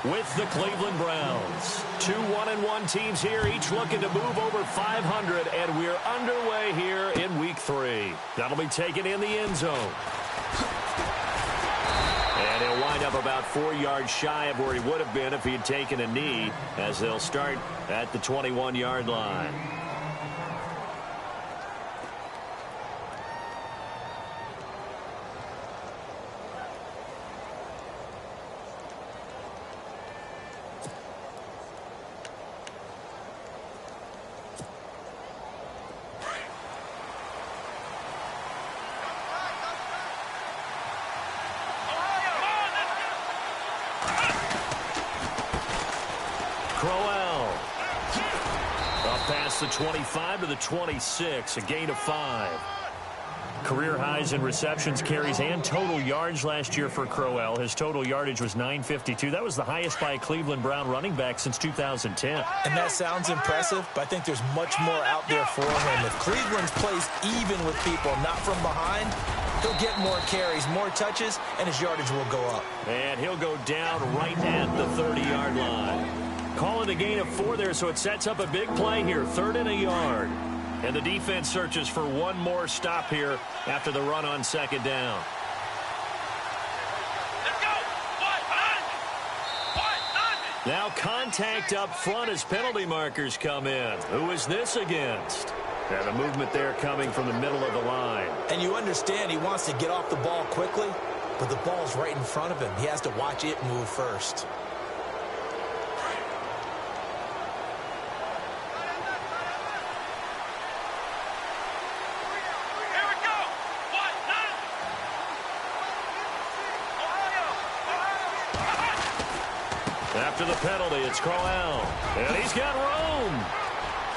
with the Cleveland Browns. Two 1-1 teams here, each looking to move over 500, and we're underway here in Week 3. That'll be taken in the end zone. And he'll wind up about 4 yards shy of where he would have been if he had taken a knee, as they'll start at the 21-yard line. The 25 to the 26, a gain of 5. Career highs in receptions, carries, and total yards last year for Crowell. His total yardage was 952. That was the highest by a Cleveland Brown running back since 2010. And that sounds impressive, but I think there's much more out there for him. If Cleveland plays even with people, not from behind, he'll get more carries, more touches, and his yardage will go up. And he'll go down right at the 30-yard line. Calling a gain of 4 there, so it sets up a big play here. 3rd and a yard. And the defense searches for one more stop here after the run on 2nd down. Let's go. Now contact up front as penalty markers come in. Who is this against? And a movement there coming from the middle of the line. And you understand he wants to get off the ball quickly, but the ball's right in front of him. He has to watch it move first. After the penalty, it's Crowell. And he's got room.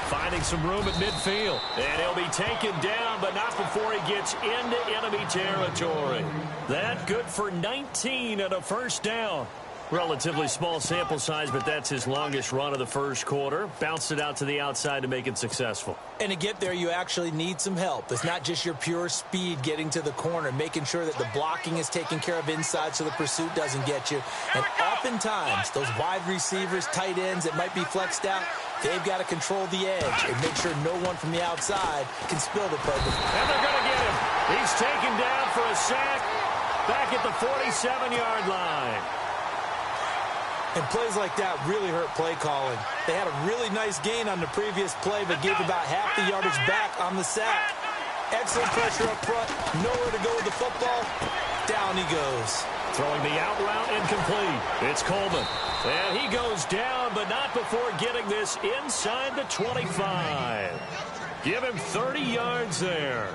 Finding some room at midfield. And he'll be taken down, but not before he gets into enemy territory. That good for 19 and a first down. Relatively small sample size, but that's his longest run of the first quarter. Bounced it out to the outside to make it successful. And to get there, you actually need some help. It's not just your pure speed getting to the corner, making sure that the blocking is taken care of inside so the pursuit doesn't get you. And oftentimes, those wide receivers, tight ends that might be flexed out, they've got to control the edge and make sure no one from the outside can spill the play. And they're going to get him. He's taken down for a sack back at the 47-yard line. And plays like that really hurt play calling. They had a really nice gain on the previous play, but gave about half the yardage back on the sack. Excellent pressure up front. Nowhere to go with the football. Down he goes. Throwing the out route incomplete. It's Coleman. And he goes down, but not before getting this inside the 25. Give him 30 yards there.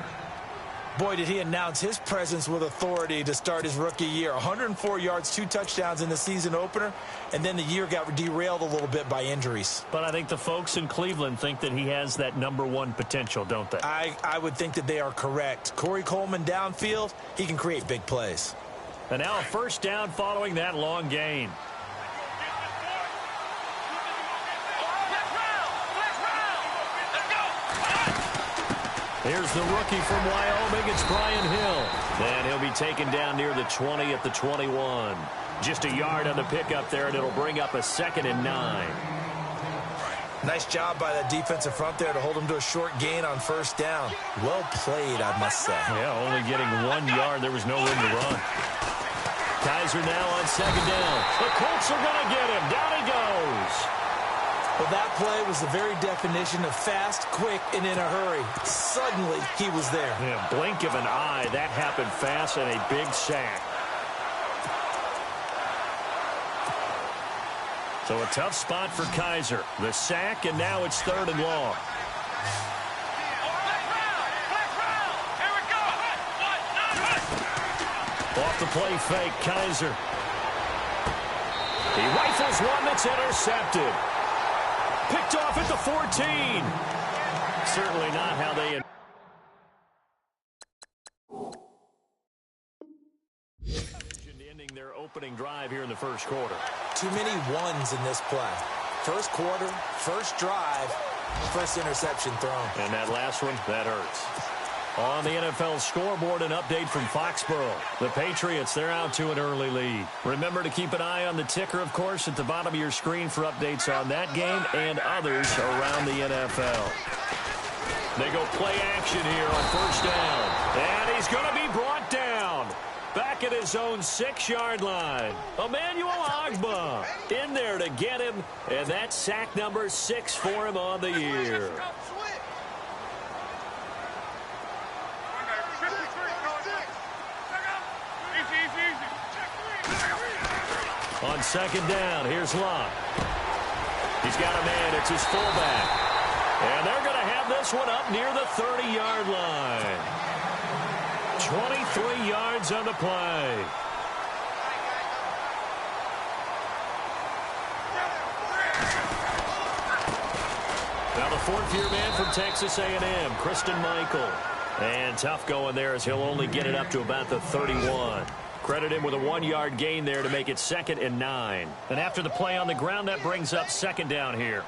Boy, did he announce his presence with authority to start his rookie year. 104 yards, 2 touchdowns in the season opener, and then the year got derailed a little bit by injuries. But I think the folks in Cleveland think that he has that #1 potential, don't they? I would think that they are correct. Corey Coleman downfield, he can create big plays. And now a first down following that long gain. Here's the rookie from Wyoming. It's Brian Hill. And he'll be taken down near the 20 at the 21. Just a yard on the pickup there, and it'll bring up a 2nd and 9. Nice job by that defensive front there to hold him to a short gain on first down. Well played, I must say. Yeah, only getting 1 yard. There was no room to run. Kaiser now on 2nd down. The Colts are going to get him. Down he goes. Well, that play was the very definition of fast, quick, and in a hurry. Suddenly, he was there. Yeah, blink of an eye. That happened fast and a big sack. So a tough spot for Kaiser. The sack, and now it's 3rd and long. Off the play fake, Kaiser. He rifles one that's intercepted. Picked off at the 14. Certainly not how they... ending their opening drive here in the first quarter. Too many ones in this play. First quarter, first drive, first interception thrown. And that last one, that hurts. On the NFL scoreboard, an update from Foxborough. The Patriots, they're out to an early lead. Remember to keep an eye on the ticker, of course, at the bottom of your screen for updates on that game and others around the NFL. They go play action here on first down. And he's going to be brought down. Back at his own 6-yard line. Emmanuel Ogbah in there to get him. And that's sack number 6 for him on the year. On second down, here's Locke. He's got a man. It's his fullback. And they're going to have this one up near the 30-yard line. 23 yards on the play. Now the fourth-year man from Texas A&M, Christian Michael. And tough going there as he'll only get it up to about the 31. Credit him with a 1-yard gain there to make it 2nd and 9. And after the play on the ground, that brings up second down here.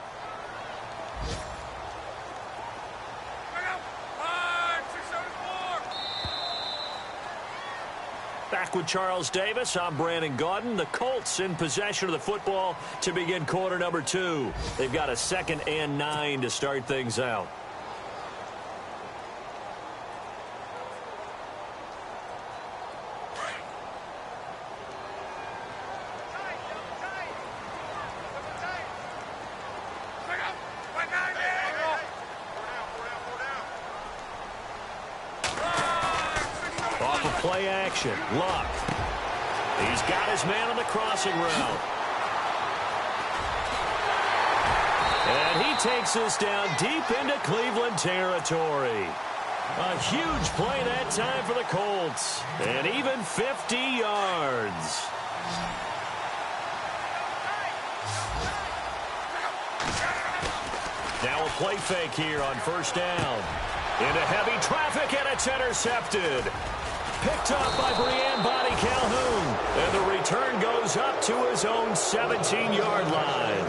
Back with Charles Davis, I'm Brandon Gaudin. The Colts in possession of the football to begin quarter number 2. They've got a 2nd and 9 to start things out. Play action. Luck. He's got his man on the crossing route. And he takes this down deep into Cleveland territory. A huge play that time for the Colts. And even 50 yards. Now a play fake here on first down. Into heavy traffic, and it's intercepted. Picked up by Brian Body Calhoun. And the return goes up to his own 17-yard line.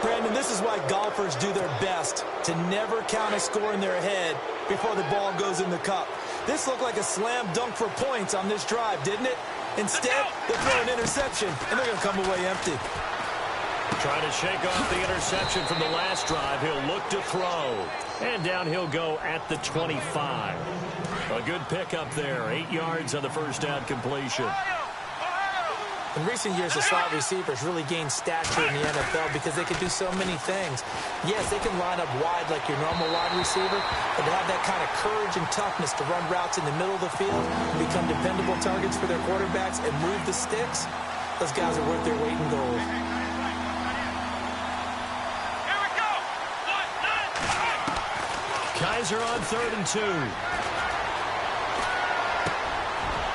Brandon, this is why golfers do their best to never count a score in their head before the ball goes in the cup. This looked like a slam dunk for points on this drive, didn't it? Instead, they throw an interception, and they're going to come away empty. Trying to shake off the interception from the last drive. He'll look to throw. And down he'll go at the 25. A good pickup there. 8 yards on the first down completion. In recent years, the slot receivers really gained stature in the NFL because they can do so many things. Yes, they can line up wide like your normal wide receiver, but to have that kind of courage and toughness to run routes in the middle of the field and become dependable targets for their quarterbacks and move the sticks, those guys are worth their weight in gold. Kaiser on 3rd and 2.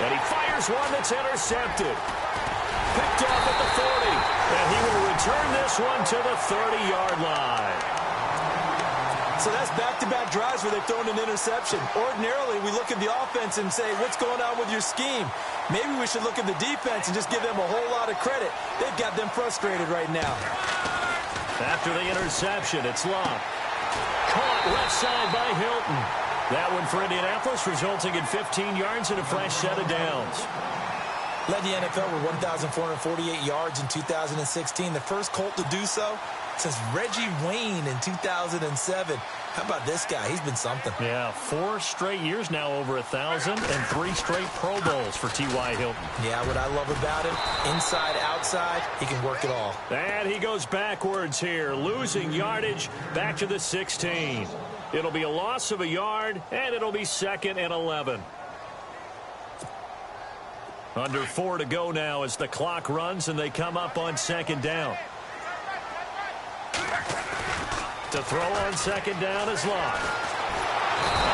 And he fires one that's intercepted. Picked off at the 40. And he will return this one to the 30-yard line. So that's back-to-back drives where they've thrown an interception. Ordinarily, we look at the offense and say, what's going on with your scheme? Maybe we should look at the defense and just give them a whole lot of credit. They've got them frustrated right now. After the interception, it's Locke. Caught left side by Hilton. That one for Indianapolis, resulting in 15 yards and a fresh set of downs. Led the NFL with 1,448 yards in 2016. The first Colt to do so since Reggie Wayne in 2007. How about this guy? He's been something. Yeah, 4 straight years now over 1,000 and 3 straight Pro Bowls for T.Y. Hilton. Yeah, what I love about him, inside, outside, he can work it all. And he goes backwards here, losing yardage back to the 16. It'll be a loss of a yard, and it'll be 2nd and 11. Under 4 to go now as the clock runs and they come up on 2nd down. To throw on 2nd down is Luck.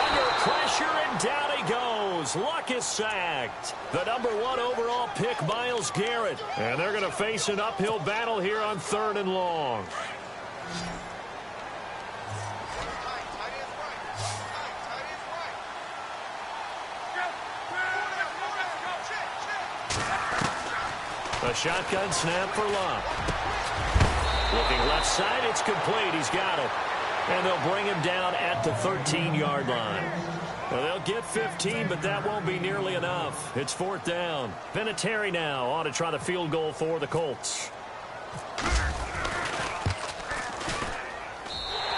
Under pressure and down he goes. Luck is sacked. The number 1 overall pick, Myles Garrett. And they're going to face an uphill battle here on 3rd and long. A shotgun snap for Luck. Looking left side, it's complete. He's got it. And they'll bring him down at the 13-yard line. Well, they'll get 15, but that won't be nearly enough. It's 4th down. Vinatieri now on to try the field goal for the Colts.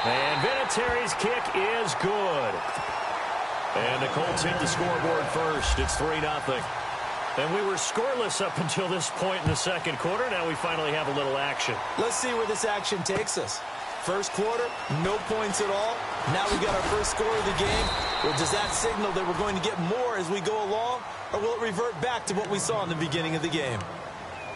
And Vinatieri's kick is good. And the Colts hit the scoreboard first. It's 3-0. And we were scoreless up until this point in the second quarter. Now we finally have a little action. Let's see where this action takes us. First quarter, no points at all. Now we got our first score of the game. Well, does that signal that we're going to get more as we go along? Or will it revert back to what we saw in the beginning of the game?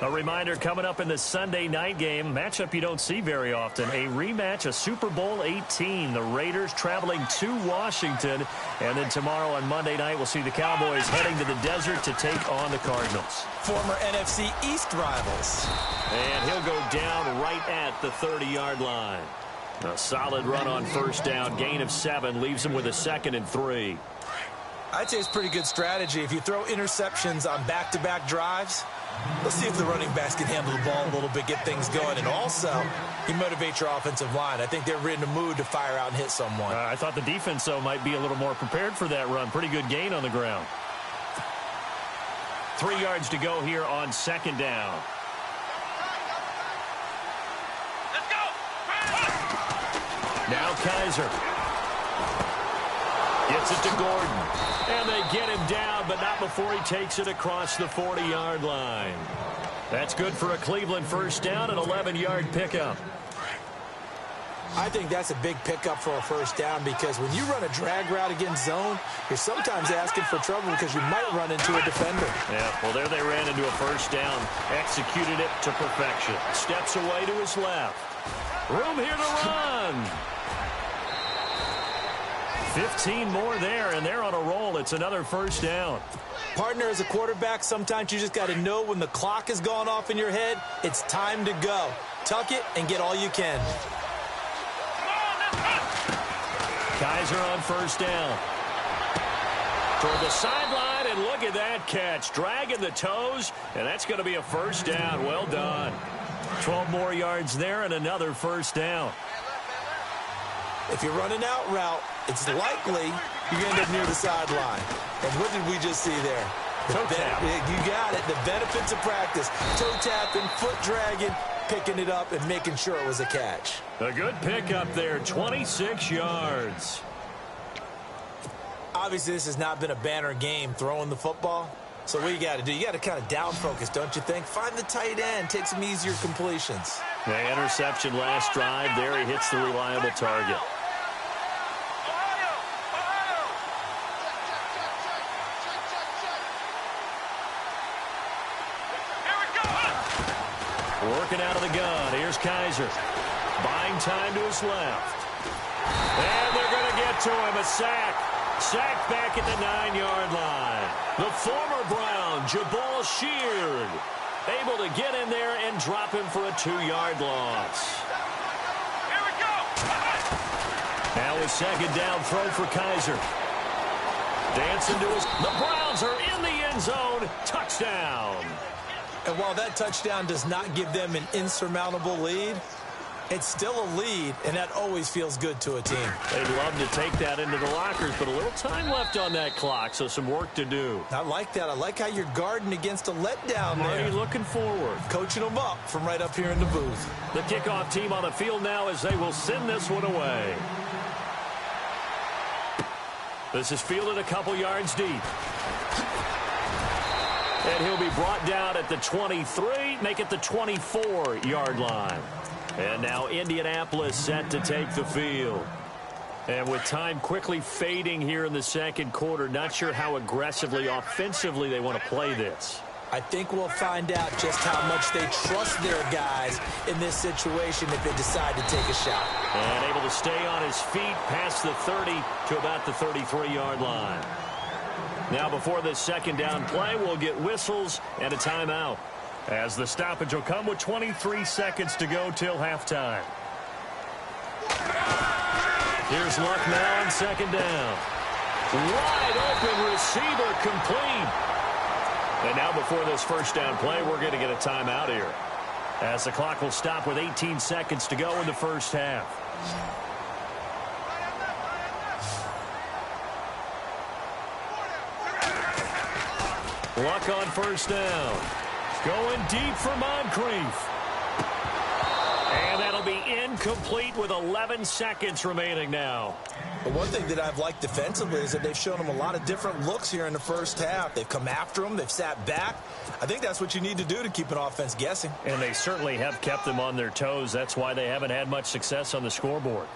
A reminder coming up in the Sunday night game, matchup you don't see very often, a rematch of Super Bowl 18. The Raiders traveling to Washington. And then tomorrow on Monday night, we'll see the Cowboys heading to the desert to take on the Cardinals. Former NFC East rivals. And he'll go down right at the 30-yard line. A solid run on first down, gain of 7, leaves him with a 2nd and 3. I'd say it's pretty good strategy. If you throw interceptions on back-to-back drives, let's see if the running backs can handle the ball a little bit, get things going. And also, you motivate your offensive line. I think they're in the mood to fire out and hit someone. I thought the defense, though, might be a little more prepared for that run. Pretty good gain on the ground. 3 yards to go here on 2nd down. Let's go! Now Kaiser. Gets it to Gordon. And they get him down, but not before he takes it across the 40-yard line. That's good for a Cleveland first down, an 11-yard pickup. I think that's a big pickup for a first down because when you run a drag route against zone, you're sometimes asking for trouble because you might run into a defender. Yeah, well, there they ran into a first down. Executed it to perfection. Steps away to his left. Room here to run. 15 more there, and they're on a roll. It's another first down. Partner, as a quarterback, sometimes you just got to know when the clock has gone off in your head, it's time to go. Tuck it and get all you can. Kaiser on first down. Toward the sideline, and look at that catch. Dragging the toes, and that's going to be a first down. Well done. 12 more yards there and another first down. If you're running out route, it's likely you end up near the sideline. And what did we just see there? Toe tap. You got it. The benefits of practice. Toe tapping, foot dragging, picking it up, and making sure it was a catch. A good pickup there, 26 yards. Obviously, this has not been a banner game throwing the football. So what you got to do, you got to kind of down focus, don't you think? Find the tight end, take some easier completions. The interception last drive there. He hits the reliable target. Working out of the gun. Here's Kaiser. Buying time to his left. And they're going to get to him. A sack. Sacked back at the 9-yard line. The former Brown, Jabal Sheard, able to get in there and drop him for a 2-yard loss. Here we go! Now a second down throw for Kaiser. Dancing to his... The Browns are in the end zone. Touchdown. And while that touchdown does not give them an insurmountable lead, it's still a lead, and that always feels good to a team. They'd love to take that into the lockers, but a little time left on that clock, so some work to do. I like that. I like how you're guarding against a letdown there. Already looking forward. Coaching them up from right up here in the booth. The kickoff team on the field now as they will send this one away. This is fielded a couple yards deep. And he'll be brought down at the 23, make it the 24-yard line. And now Indianapolis set to take the field. And with time quickly fading here in the second quarter, not sure how aggressively, offensively they want to play this. I think we'll find out just how much they trust their guys in this situation if they decide to take a shot. And able to stay on his feet past the 30 to about the 33-yard line. Now before this second down play, we'll get whistles and a timeout, as the stoppage will come with 23 seconds to go till halftime. Here's Luck now on second down. Wide open receiver complete. And now before this first down play, we're going to get a timeout here, as the clock will stop with 18 seconds to go in the first half. Luck on first down. Going deep for Moncrief. And that'll be incomplete with 11 seconds remaining now. But one thing that I've liked defensively is that they've shown them a lot of different looks here in the first half. They've come after them. They've sat back. I think that's what you need to do to keep an offense guessing. And they certainly have kept them on their toes. That's why they haven't had much success on the scoreboard.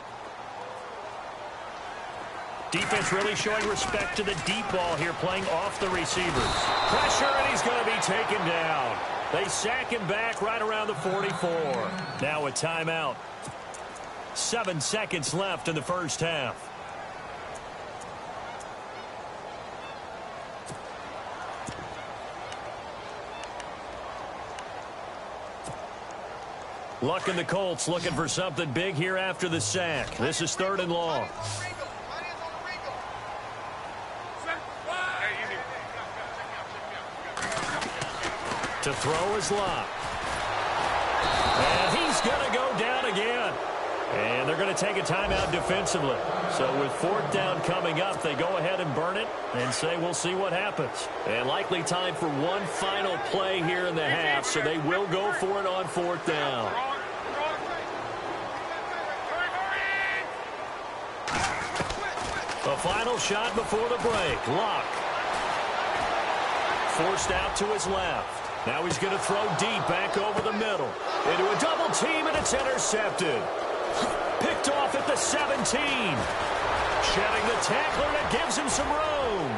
Defense really showing respect to the deep ball here, playing off the receivers. Pressure, and he's going to be taken down. They sack him back right around the 44. Now a timeout. 7 seconds left in the first half. Luck and the Colts looking for something big here after the sack. This is 3rd and long. To throw is Locke. And he's going to go down again. And they're going to take a timeout defensively. So with 4th down coming up, they go ahead and burn it and say we'll see what happens. And likely time for one final play here in the half, so they will go for it on 4th down. A final shot before the break. Locke. Forced out to his left. Now he's going to throw deep back over the middle. Into a double team, and it's intercepted. Picked off at the 17. Shedding the tackler, and it gives him some room.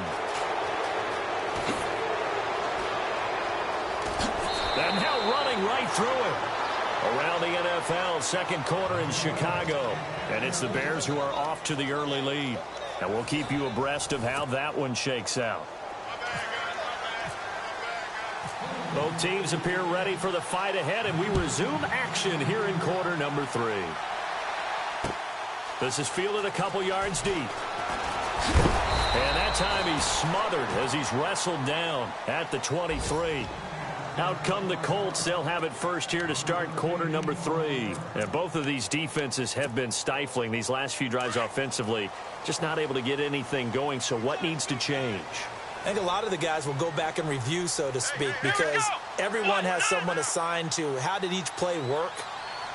And now running right through it. Around the NFL, second quarter in Chicago. And it's the Bears who are off to the early lead. And we'll keep you abreast of how that one shakes out. Both teams appear ready for the fight ahead, and we resume action here in quarter number 3. This is fielded a couple yards deep. And that time he's smothered as he's wrestled down at the 23. Out come the Colts. They'll have it first here to start quarter number 3. And both of these defenses have been stifling these last few drives offensively. Just not able to get anything going, so what needs to change? I think a lot of the guys will go back and review, so to speak, because everyone has someone assigned to how did each play work.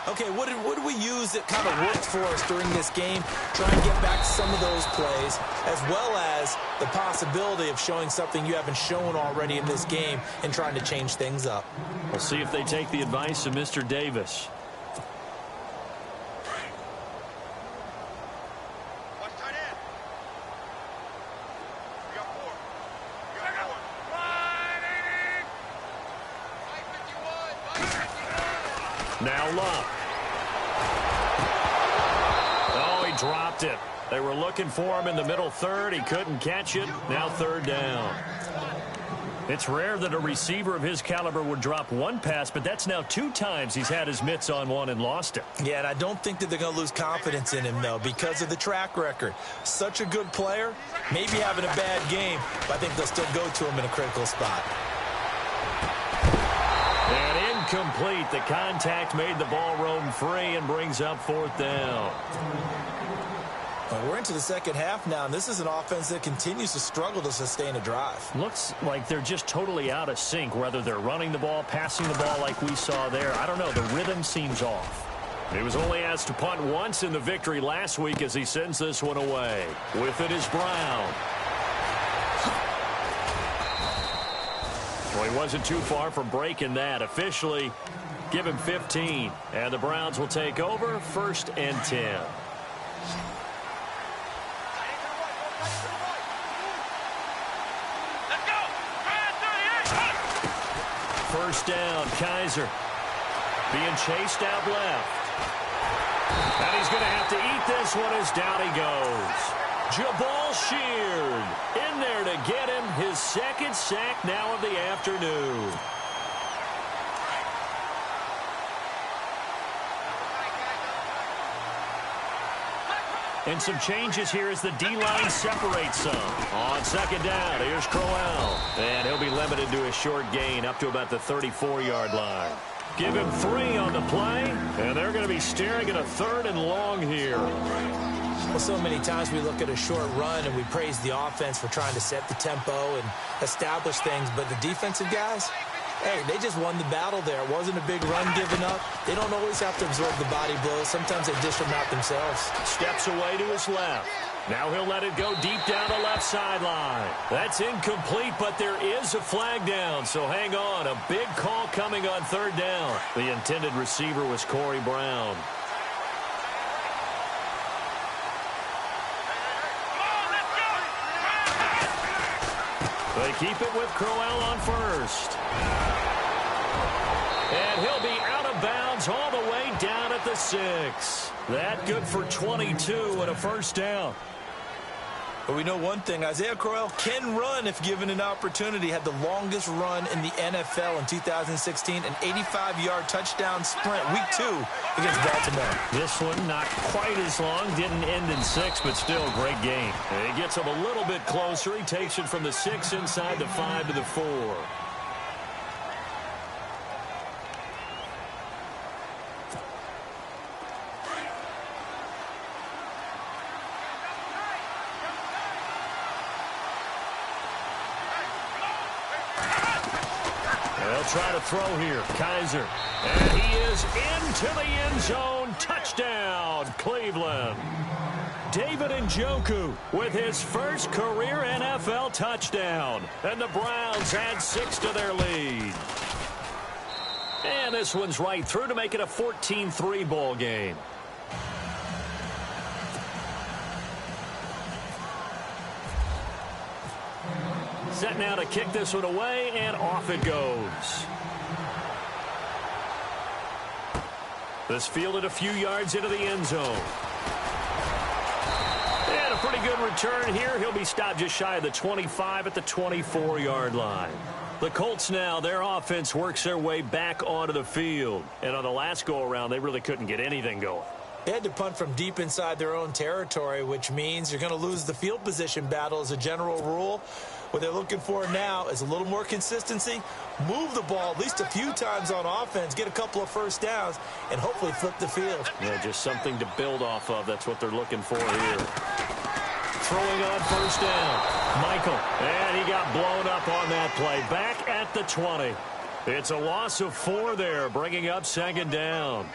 Okay, what did we use that kind of worked for us during this game? Try and get back to some of those plays, as well as the possibility of showing something you haven't shown already in this game and trying to change things up. We'll see if they take the advice of Mr. Davis. Now Locke. Oh, he dropped it. They were looking for him in the middle third. He couldn't catch it. Now 3rd down. It's rare that a receiver of his caliber would drop one pass, but that's now 2 times he's had his mitts on one and lost it. Yeah, and I don't think that they're going to lose confidence in him, though, because of the track record. Such a good player, maybe having a bad game, but I think they'll still go to him in a critical spot. And incomplete. The contact made the ball roam free and brings up 4th down. Well, we're into the second half now, and this is an offense that continues to struggle to sustain a drive. Looks like they're just totally out of sync, whether they're running the ball, passing the ball like we saw there. I don't know. The rhythm seems off. He was only asked to punt once in the victory last week as he sends this one away. With it is Brown. Well, he wasn't too far from breaking that. Officially, give him 15. And the Browns will take over 1st and 10. First down, Kaiser being chased out left. And he's going to have to eat this one as down he goes. Jabal Sheard in there to get him his 2nd sack now of the afternoon. And some changes here as the D-line separates some. On 2nd down, here's Crowell. And he'll be limited to a short gain up to about the 34-yard line. Give him 3 on the play, and they're going to be staring at a 3rd and long here. Well, so many times we look at a short run and we praise the offense for trying to set the tempo and establish things, but the defensive guys, hey, they just won the battle there. It wasn't a big run given up. They don't always have to absorb the body blows. Sometimes they dish them out themselves. Steps away to his left. Now he'll let it go deep down the left sideline. That's incomplete, but there is a flag down, so hang on. A big call coming on 3rd down. The intended receiver was Corey Brown. They keep it with Crowell on first. And he'll be out of bounds all the way down at the 6. That good for 22 and a 1st down. But we know one thing, Isaiah Crowell can run if given an opportunity. Had the longest run in the NFL in 2016, an 85-yard touchdown sprint, week 2 against Baltimore. This one not quite as long, didn't end in 6, but still a great game. He gets him a little bit closer. He takes it from the 6 inside the 5 to the 4. Try to throw here. Kaiser. And he is into the end zone. Touchdown, Cleveland. David Njoku with his first career NFL touchdown. And the Browns add 6 to their lead. And this one's right through to make it a 14-3 ball game. Set now to kick this one away, and off it goes. This fielded a few yards into the end zone. And a pretty good return here. He'll be stopped just shy of the 25 at the 24-yard line. The Colts now, their offense works their way back onto the field. And on the last go-around, they really couldn't get anything going. They had to punt from deep inside their own territory, which means you're going to lose the field position battle as a general rule. What they're looking for now is a little more consistency, move the ball at least a few times on offense, get a couple of 1st downs, and hopefully flip the field. Yeah, just something to build off of. That's what they're looking for here. Throwing on 1st down. Michael, and he got blown up on that play. Back at the 20. It's a loss of 4 there, bringing up 2nd down.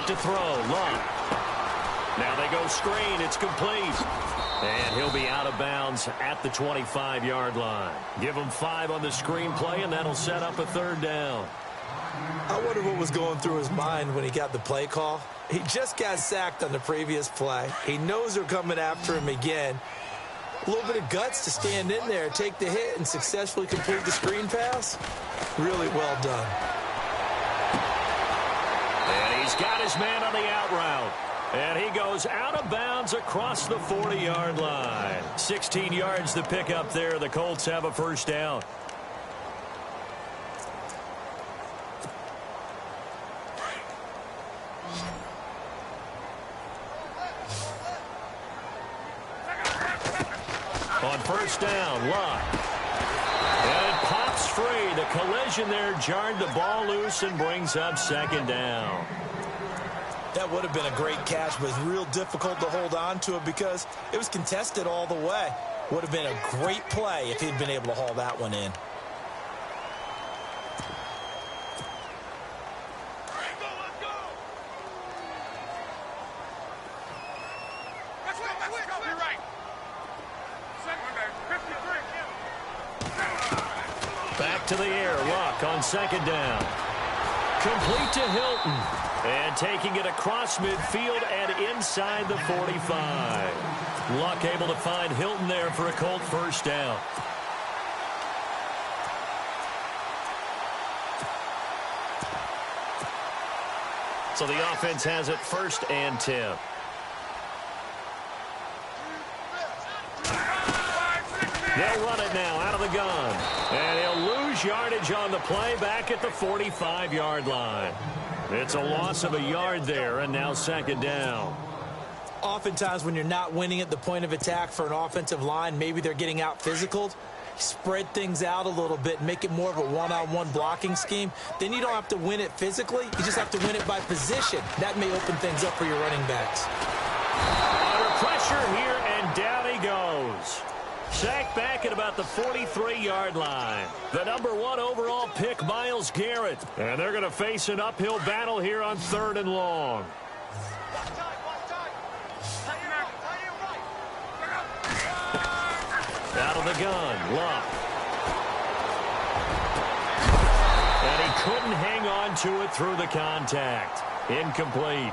To throw, Luck. Now they go screen, it's complete. And he'll be out of bounds at the 25-yard line. Give him 5 on the screenplay, and that'll set up a 3rd down. I wonder what was going through his mind when he got the play call. He just got sacked on the previous play. He knows they're coming after him again. A little bit of guts to stand in there, take the hit, and successfully complete the screen pass. Really well done. And he's got his man on the out route. And he goes out of bounds across the 40-yard line. 16 yards to pick up there. The Colts have a 1st down. On 1st down, Luck. And it pops free. The collision there jarred the ball loose and brings up 2nd down. That would have been a great catch, but it was real difficult to hold on to it because it was contested all the way. Would have been a great play if he'd been able to haul that one in. Back to the air, Luck on 2nd down. Complete to Hilton. And taking it across midfield and inside the 45. Luck able to find Hilton there for a Colt 1st down. So the offense has it 1st and 10. They'll run it now out of the gun. And he'll lose yardage on the play back at the 45-yard line. It's a loss of a yard there, and now second down. Oftentimes when you're not winning at the point of attack for an offensive line, maybe they're getting out physical. Spread things out a little bit, make it more of a one-on-one blocking scheme. Then you don't have to win it physically. You just have to win it by position. That may open things up for your running backs. Under pressure here, and down he goes. Sacked back at about the 43-yard line. The #1 overall pick, Myles Garrett. And they're going to face an uphill battle here on 3rd and long. Out of the gun, Luck. And he couldn't hang on to it through the contact. Incomplete.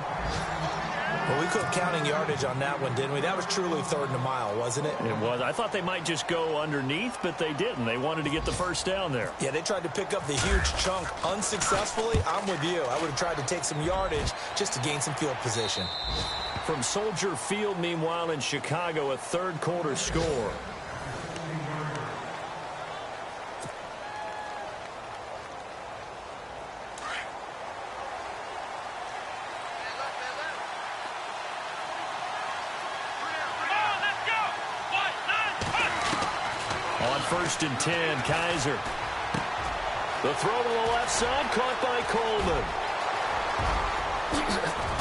Well, we quit counting yardage on that one, didn't we? That was truly 3rd and a mile, wasn't it? It was. I thought they might just go underneath, but they didn't. They wanted to get the first down there. Yeah, they tried to pick up the huge chunk unsuccessfully. I'm with you. I would have tried to take some yardage just to gain some field position. From Soldier Field, meanwhile, in Chicago, a third-quarter score. On 1st and 10, Kaiser. The throw to the left side, caught by Coleman.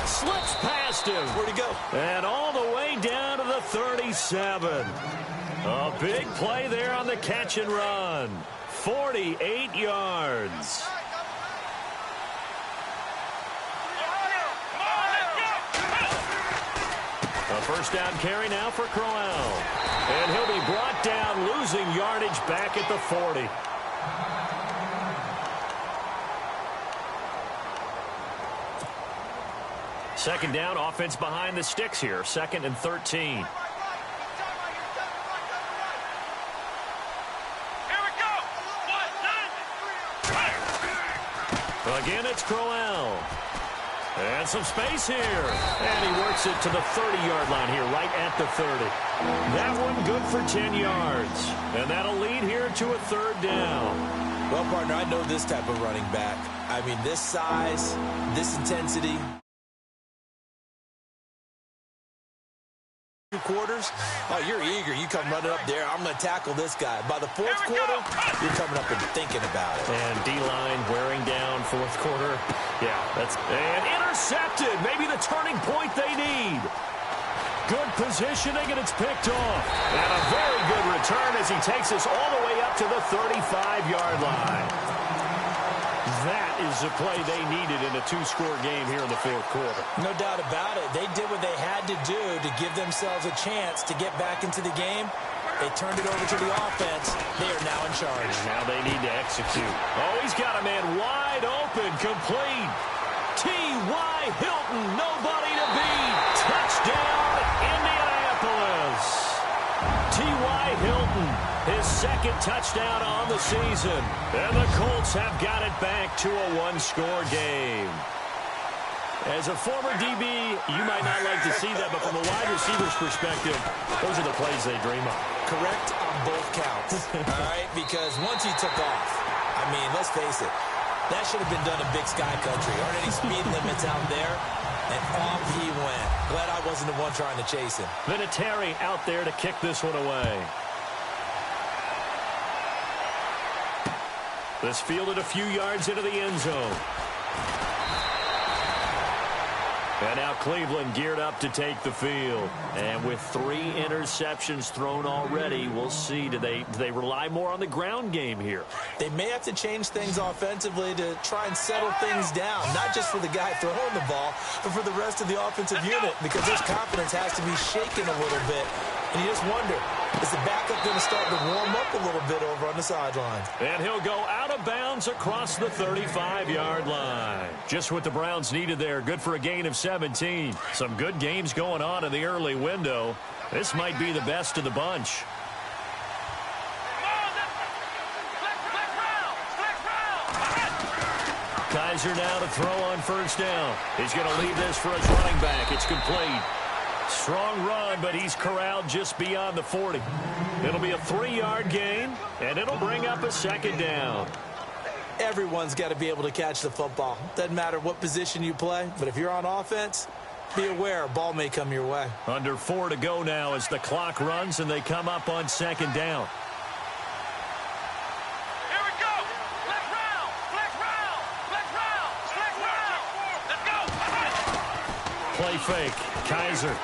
Slips past him. Where'd he go? And all the way down to the 37. A big play there on the catch and run. 48 yards. A first down carry now for Crowell. And he'll be brought down, losing yardage back at the 40. Second down, offense behind the sticks here. 2nd and 13. Here we go. Again, it's Crowell. And some space here. And he works it to the 30-yard line here, right at the 30. That one good for 10 yards. And that'll lead here to a 3rd down. Well, partner, I know this type of running back. I mean, this size, this intensity. Quarters, oh, you're eager. You come running up there. I'm going to tackle this guy. By the 4th quarter, you're coming up and thinking about it. And D-line wearing down 4th quarter. Yeah, and intercepted. Maybe the turning point they need. Good positioning, and it's picked off. And a very good return as he takes us all the way up to the 35-yard line. That is the play they needed in a 2-score game here in the 4th quarter. No doubt about it. They did what they had to do to give themselves a chance to get back into the game. They turned it over to the offense. They are now in charge. And now they need to execute. Oh, he's got a man wide open, complete. T.Y. Hilton, nobody to beat. Touchdown, Indianapolis. T.Y. Hilton, his 2nd touchdown on the season. And the Colts have got it back to a 1-score game. As a former DB, you might not like to see that, but from a wide receiver's perspective, those are the plays they dream of. Correct on both counts, all right? Because once he took off, I mean, let's face it, that should have been done in Big Sky Country. Aren't any speed limits out there? And off he went. Glad I wasn't the one trying to chase him. Vinatieri out there to kick this one away. This fielded a few yards into the end zone. And now Cleveland geared up to take the field. And with 3 interceptions thrown already, we'll see. Do they rely more on the ground game here? They may have to change things offensively to try and settle things down. Not just for the guy throwing the ball, but for the rest of the offensive unit. Because his confidence has to be shaken a little bit. And you just wonder, is the backup going to start to warm up a little bit over on the sideline? And he'll go out of bounds across the 35-yard line. Just what the Browns needed there. Good for a gain of 17. Some good games going on in the early window. This might be the best of the bunch. Kaiser now to throw on 1st down. He's going to leave this for his running back. It's complete. Strong run, but he's corralled just beyond the 40. It'll be a 3-yard gain, and it'll bring up a 2nd down. Everyone's got to be able to catch the football. Doesn't matter what position you play, but if you're on offense, be aware a ball may come your way. Under 4 to go now as the clock runs and they come up on second down. Here we go. Flex round. Flex round. Flex round. Flex round. Let's go. Play fake. Kaiser.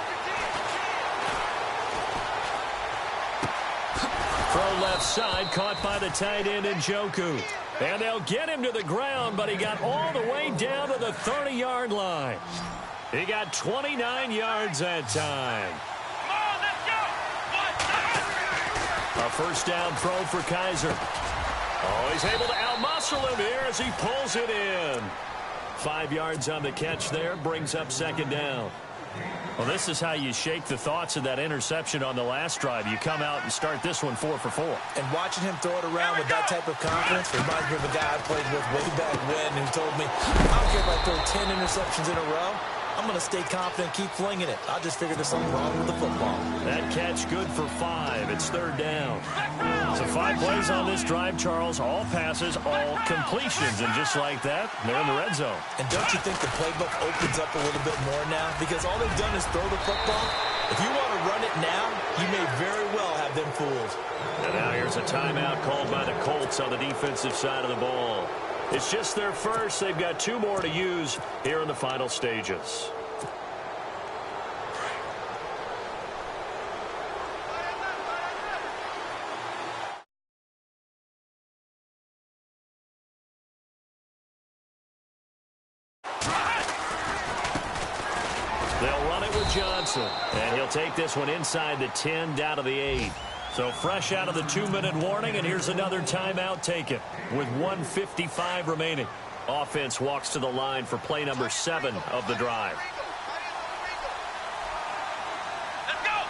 Throw left side, caught by the tight end Njoku. And they'll get him to the ground, but he got all the way down to the 30-yard line. He got 29 yards that time. Come on, let's go. A first down throw for Kaiser. Oh, he's able to outmuscle him here as he pulls it in. 5 yards on the catch there, brings up second down. Well, this is how you shake the thoughts of that interception on the last drive. You come out and start this one 4 for 4. And watching him throw it around with that type of confidence reminds me of a guy I played with way back when who told me, I don't care if I throw 10 interceptions in a row. I'm going to stay confident, keep flinging it. I just figured there's something wrong with the football. That catch good for 5. It's third down. So 5 plays on this drive, Charles. All passes, all completions. And just like that, they're in the red zone. And don't you think the playbook opens up a little bit more now? Because all they've done is throw the football. If you want to run it now, you may very well have them fooled. And now here's a timeout called by the Colts on the defensive side of the ball. It's just their first. They've got 2 more to use here in the final stages. They'll run it with Johnson, and he'll take this one inside the 10 down to the 8. So fresh out of the 2-minute warning, and here's another timeout taken with 1:55 remaining. Offense walks to the line for play number 7 of the drive. Let's go.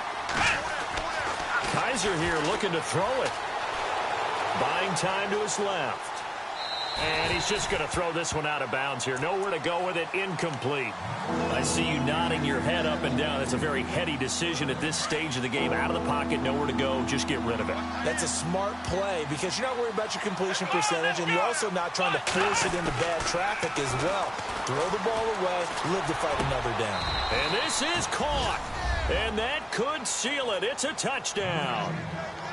Kaiser here looking to throw it. Buying time to his left. And he's just going to throw this one out of bounds here. Nowhere to go with it. Incomplete. I see you nodding your head up and down. It's a very heady decision at this stage of the game. Out of the pocket, nowhere to go. Just get rid of it. That's a smart play because you're not worried about your completion percentage, and you're also not trying to force it into bad traffic as well. Throw the ball away, live to fight another down. And this is caught. And that could seal it. It's a touchdown.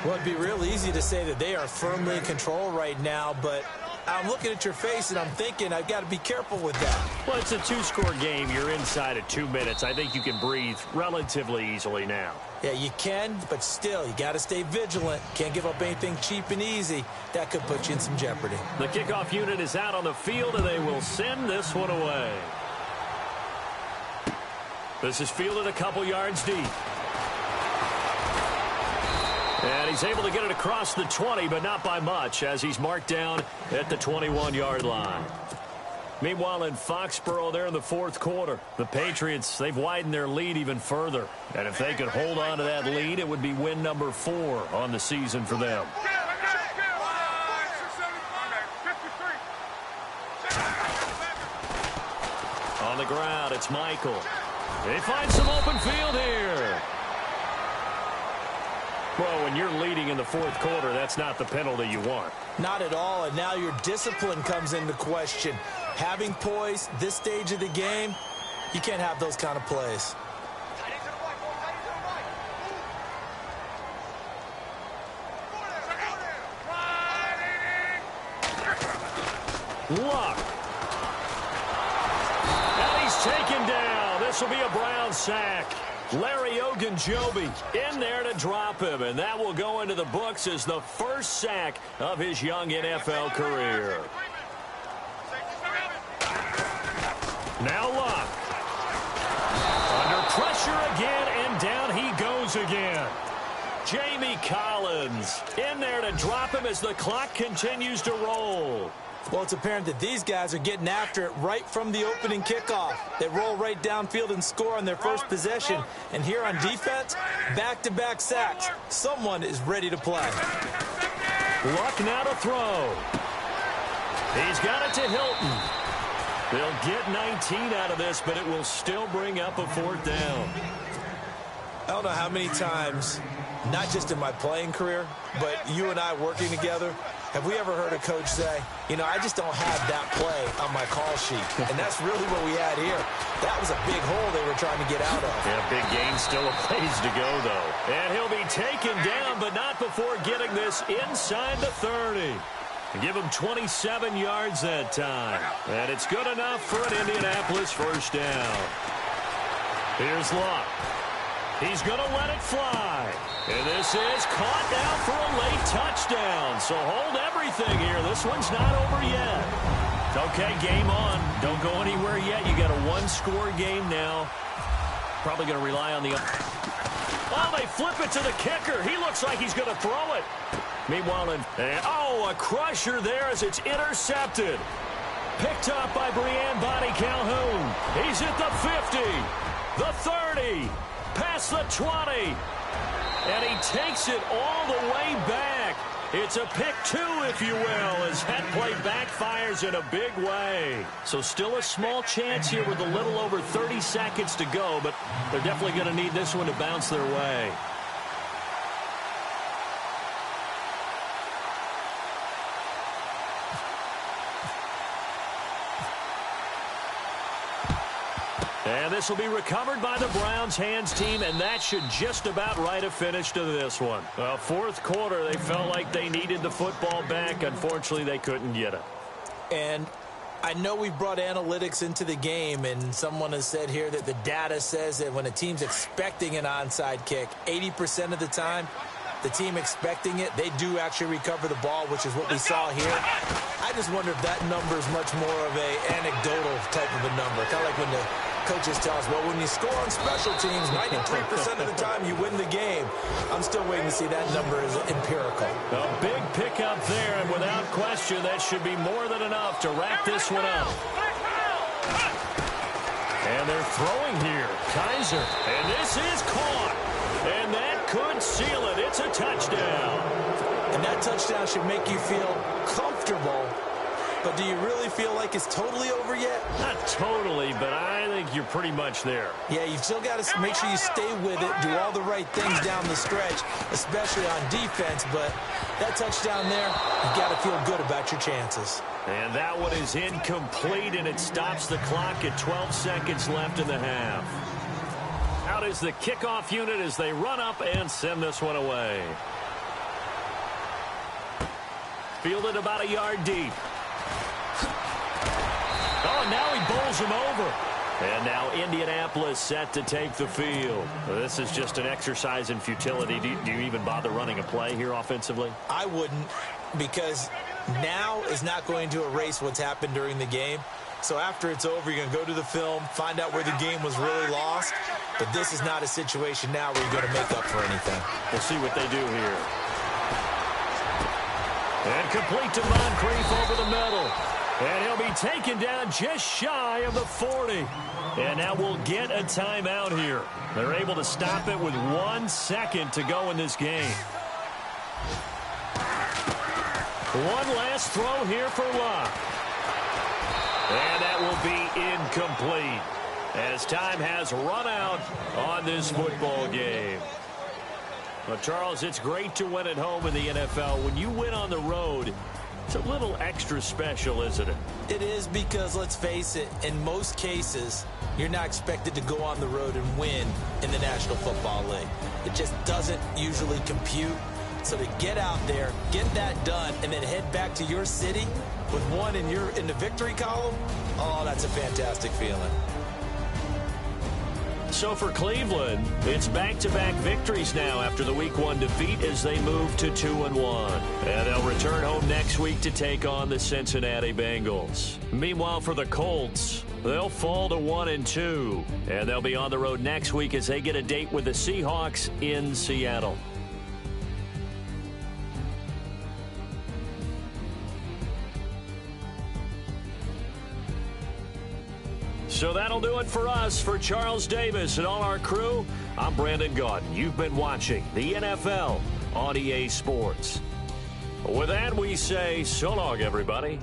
Well, it'd be real easy to say that they are firmly in control right now, but I'm looking at your face and I'm thinking I've got to be careful with that. Well, it's a 2-score game. You're inside of 2 minutes. I think you can breathe relatively easily now. Yeah, you can, but still, you got to stay vigilant. Can't give up anything cheap and easy. That could put you in some jeopardy. The kickoff unit is out on the field, and they will send this one away. This is fielded a couple yards deep. And he's able to get it across the 20, but not by much, as he's marked down at the 21-yard line. Meanwhile, in Foxborough, they're in the fourth quarter. The Patriots, they've widened their lead even further. And if they could hold on to that lead, it would be win number 4 on the season for them. On the ground, it's Michael. They find some open field here. Well, when you're leading in the fourth quarter, that's not the penalty you want. Not at all, and now your discipline comes into question. Having poise this stage of the game, you can't have those kind of plays. Luck. And he's taken down. This will be a Brown sack. Larry Ogunjobi in there to drop him, and that will go into the books as the first sack of his young NFL career. Now Luck. Under pressure again, and down he goes again. Jamie Collins in there to drop him as the clock continues to roll. Well, it's apparent that these guys are getting after it right from the opening kickoff. They roll right downfield and score on their first possession. And here on defense, back-to-back sacks. Someone is ready to play. Luck now to throw. He's got it to Hilton. They'll get 19 out of this, but it will still bring up a fourth down. I don't know how many times, not just in my playing career, but you and I working together, Have we ever heard a coach say, you know, I just don't have that play on my call sheet? And that's really what we had here. That was a big hole they were trying to get out of. Yeah, big gain, still a ways to go, though. And he'll be taken down, but not before getting this inside the 30. Give him 27 yards that time. And it's good enough for an Indianapolis first down. Here's Luck. He's going to let it fly. And this is caught down for a late touchdown. So hold everything here. This one's not over yet. Okay, game on. Don't go anywhere yet. You got a one-score game now. Probably going to rely on the... Oh, they flip it to the kicker. He looks like he's going to throw it. Meanwhile, a crusher there as it's intercepted. Picked up by Brian Bonnie Calhoun. He's at the 50, the 30, past the 20. And he takes it all the way back. It's a pick two, if you will, as that play backfires in a big way. So still a small chance here with a little over 30 seconds to go, but they're definitely going to need this one to bounce their way. And this will be recovered by the Browns hands team, and that should just about write a finish to this one. Well, fourth quarter, they felt like they needed the football back. Unfortunately, they couldn't get it. And I know we brought analytics into the game, and someone has said here that the data says that when a team's expecting an onside kick, 80% of the time, the team expecting it, they do actually recover the ball, which is what we saw here. I just wonder if that number is much more of a anecdotal type of a number. Kind of like when the coaches tell us, well, when you score on special teams, 93% of the time you win the game. I'm still waiting to see that number is empirical. A big pickup there, and without question, that should be more than enough to wrap this one up. And they're throwing here. Kaiser. And this is caught. And that could seal it. It's a touchdown. And that touchdown should make you feel comfortable. But do you really feel like it's totally over yet? Not totally, but I think you're pretty much there. Yeah, you've still got to make sure you stay with it, do all the right things down the stretch, especially on defense. But that touchdown there, you've got to feel good about your chances. And that one is incomplete, and it stops the clock at 12 seconds left in the half. Out is the kickoff unit as they run up and send this one away. Fielded about a yard deep. Oh, now he bowls him over. And now Indianapolis set to take the field. This is just an exercise in futility. Do you even bother running a play here offensively? I wouldn't, because now is not going to erase what's happened during the game. So after it's over, you're going to go to the film, find out where the game was really lost. But this is not a situation now where you're going to make up for anything. We'll see what they do here. And complete to Moncrief over the middle. And he'll be taken down just shy of the 40. And now we'll get a timeout here. They're able to stop it with 1 second to go in this game. One last throw here for Luck. And that will be incomplete as time has run out on this football game. Well, Charles, it's great to win at home in the NFL. When you win on the road, it's a little extra special, isn't it? It is, because let's face it, in most cases, you're not expected to go on the road and win in the National Football League. It just doesn't usually compute. So to get out there, get that done, and then head back to your city with one in the victory column, oh, that's a fantastic feeling. So for Cleveland, it's back-to-back victories now after the Week 1 defeat as they move to 2-1. And they'll return home next week to take on the Cincinnati Bengals. Meanwhile, for the Colts, they'll fall to 1-2. And they'll be on the road next week as they get a date with the Seahawks in Seattle. So that'll do it for us. For Charles Davis and all our crew, I'm Brandon Gaudin. You've been watching the NFL on EA Sports. With that, we say so long, everybody.